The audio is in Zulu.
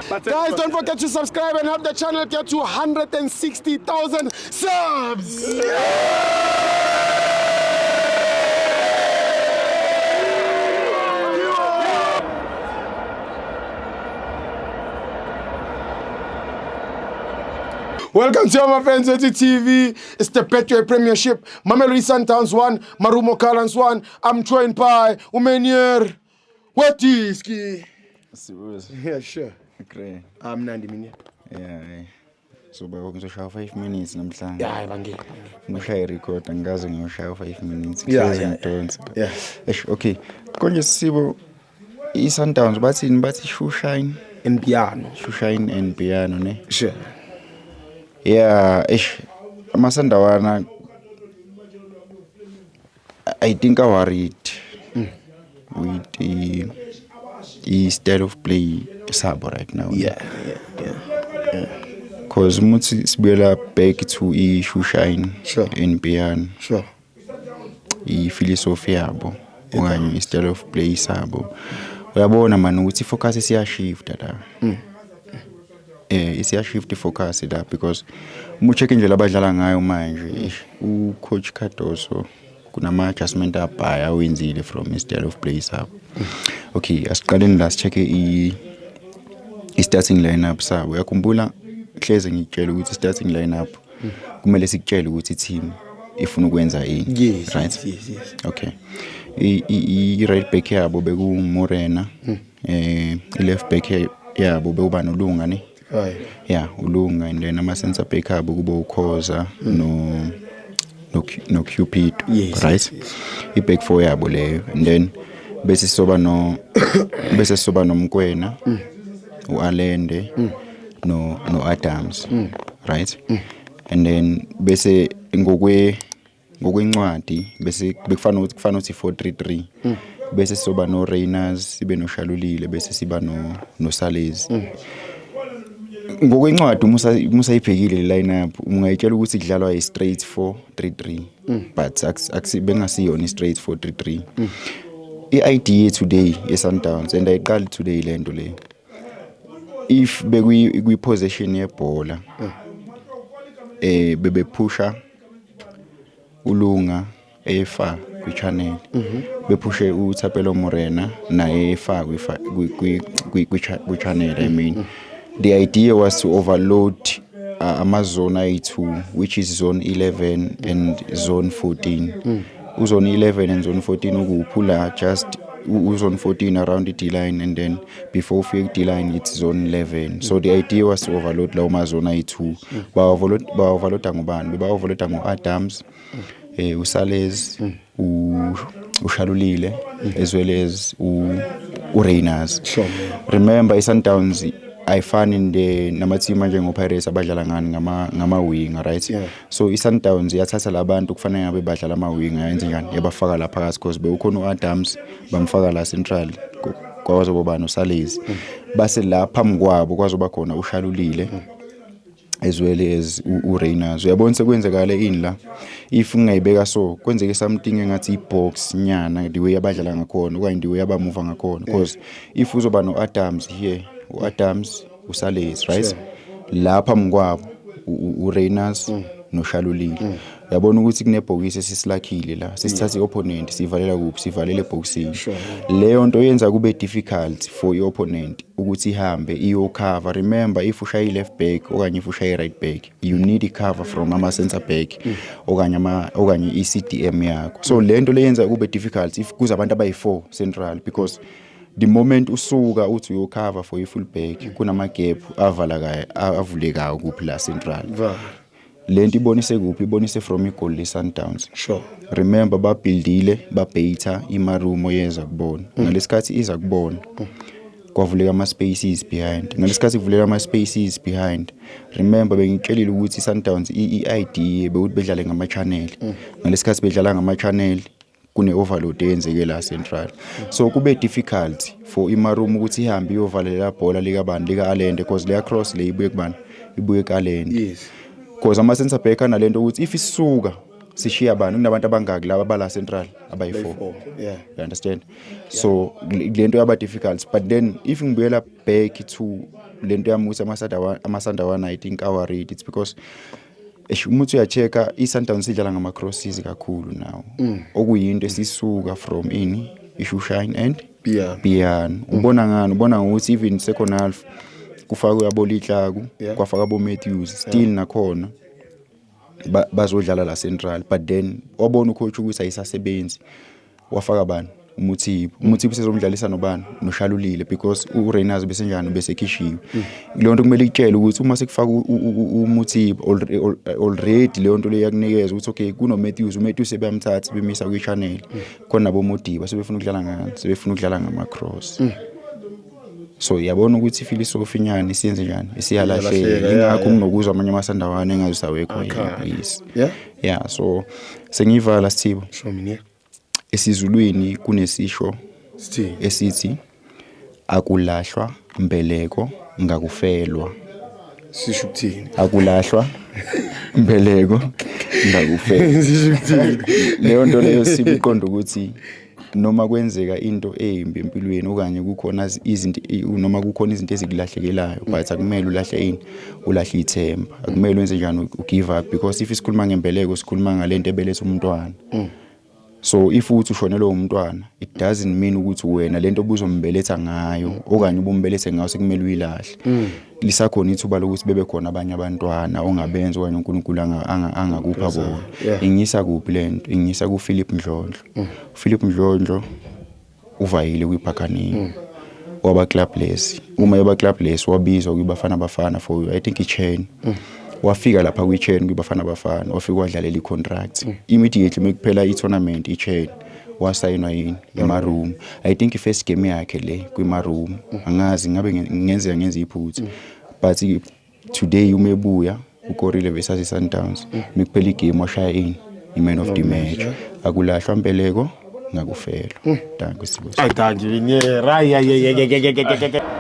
Guys, don't forget to subscribe and help the channel get to 160,000 subs. Welcome to my friends at TV. It's the Betway Premiership. Mamelodi Sundowns 1, Marumo Gallants 1. I'm joined by Umenier Wetiski. Yeah, sure. Okay. I'm Nandi Minya. Yeah. So ba ngizoshaya 5 minutes namhlanje. Yeah, bangeke. Ngishaya record angazi ngiyoshaya 5 minutes. Yeah. Okay. Konje sibo iSundowns bathini bathi Shushine and piano. Shushine and piano ne. Sure. Yeah, amasandawana I think I worried with the style of play sabo right now. Yeah. Cause mutsi sibuyela back to Shushine Sure. and piano. Sure. Philosophy yabo okanye style of play sabo. Uyabona man ukuthi focus isiya shift la. Isiya shift focus la because mucheck nje labadlala ngayo manje u coach Cardoso kunama adjustment abhaya wenzile from style of play sabo. Okay, asiqaleni la check i starting lineup sabo. Uyakhumbula hleze ngitshela ukuthi starting lineup kumele sikutshele ukuthi team ifuna ukwenza yini. Yes, right? Yes. Okay. I right back yabo beku Morena. I left back yabo bekuba noLunga ne. Right. Yeah, uLunga and then ama center back yabo kuba uKhoza no Cupid. Yes, right? Yes. I back four yabo leyo and then bese soba noMkwena, uAlende no Adams. Right? And then bese ngokwencwadi bese bekufana ukuthi 433 bese soba no Reyners sibe no Shalulile bese siba no Salezi. Ngokwencwadi musa iphekile le lineup ungayitshela ukuthi idlalwa yi straight 433 but bengasiyona i straight 433. I-idea today yeSundowns and ayiqali today lento le if bekwi possession yebhola bebe pusha uLunga efa ku channel bepushe uThapelo Morena na efa ku channel. I mean the idea was to overload amazone ayi2 which is zone 11 and zone 14. Zone 11 and zone 14 ukuphula just zone 14 around the D-line and then before fake D-line it's zone 11. So the idea was to overload lawo mazone ayi2. Ba overload ngubani? Ba overload ngoAdams, uSalez, uShalulile as well as uReyners. Sure. Remember iSundowns ayifani nama team manje ngoPirates abadlala ngani ngama wing, right? Yeah. So iSundowns yathatha labantu kufanele ngabe badlala ama wing ayenze njani yabafaka lapha phakathi because bekukhona uAdams bamfaka la central kwazoba noSalezi base la phambi kwabo kwazoba khona uShalulile as well as uReyners. Uyabona sekwenzekale ini la if ungayibeka so kwenzeke something engathi ibox nyana the way abadlala ngakhona okanye the way abamove ngakhona because if uzoba noAdams here uAdams uSalezi, right? Sure. Lapha mkwabo uReyners noShalulile. Uyabona ukuthi kunebhokisi esisilakhile la sisithatha iopponent sivalela kuphi sivalele ebhokisini. Sure. Leyo nto yenza kube difficult for iopponent ukuthi ihambe iyo cover. Remember if ushaya left back okanye if ushaya right back you need a cover from ama center back okanye iCDM yakho. So lento leyenza kube difficult if kuzabantu abayi4 central because the moment usuka uthi uyo cover for i full back kunama gap avulekayo kuphi la central. Lento ibonise kuphi? Ibonise from igoal leSundowns. Sure. Remember babuildile babeta imarumo yeza kubona. Ngalesikhathi iza kubona kwavuleka ama spaces behind. Ngalesikhathi kuvuleka ama spaces behind. Remember bengitshelile ukuthi iSundowns idea bekuthi bedlale ngama channel. Ngalesikhathi bedlala ngama channel kune overload eyenzeke la central. So kube difficult for imarumo ukuthi ihambe iyovalela bhola likabani likaAlende because le cross le ibuye kubani ibuye kaAlende. Yes. Because ama center back analento ukuthi if isuka sishiya abantu kunabantu abangaki laba bala Central abayi4 Yeah. you understand so lento yaba difficult but then if ngibuyela back to lento yamuthi amasandawana I think our rate it's because umuthi uyacheka iSundowns idlala ngama crosses kakhulu now okuyinto esisuka from ini Ishushine and Piano ubona ngani ubona ukuthi even second half kufaka uyabolitlaku kwafaka abo Matthews still nakhona bazodlala la Central but then wabona ucoach ukuthi ayisasebenzi wafaka bani umuthi usezomdlalisa nobani noshalulile because uReynolds bese njani bese kishiwe lonto kumele itshele ukuthi uma sekufaka umuthi already le nto le yakunikeza ukuthi okay kuno Matthews sebeyamthatha bemisa ku channel khona nabo Modiba sebefuna ukudlala ngani sebefuna ukudlala ngama cross so yabona ukuthi philosophy nyani siyenze njani isiyalahleka ingakho kunokuzwa amanye amasandawana engazisawekho yes yeah so sengivala Sithibo show me esizulwini kunesisho esithi akulahlwa mbeleko ngakufelwa sisho ukuthini akulahlwa mbeleko ngakufelwa sisho ukuthini leyo nto leyo sibiqonda ukuthi noma kwenzeka into embi empilweni okanye kukhona izinto noma kukhona izinto ezikulahlekelayo but akumele ulahle ini ulahle ithemba akumele wenze njani ugive up because if isikhuluma ngembeleko sikhuluma ngalento ebelethe umntwana so if uthi ushonelwe umntwana it doesn't mean ukuthi wena lento obuzombeletha ngayo okanye ubumbelethe ngayo sekumele uyilahle lisakhona ithuba lokuthi bebe khona abanye abantwana ongabenza okanye uNkulunkulu angakupha bona ingisa kuphi lento ingisa ku Philip Mdlondlo Philip Mdlondlo uvayile kwiPhakani waba clubless uma yaba clubless wabizwa kuBafana Bafana for I think iChain wafika lapha kwiChain kuBafana Bafana wafika wadlalela icontract immediately mekuphela itournament iChain wasayinwa yini eMaroom I think ifirst game yakhe le kwiMaroom angazi ngabe ngenza iphutha but today umebuya ukorile versus Sundowns mekuphela igame washaya ini iman of the match akulahlwa mbeleko ngakufelwa thank you Sithibo Thank you. Yeah, right. Yeah.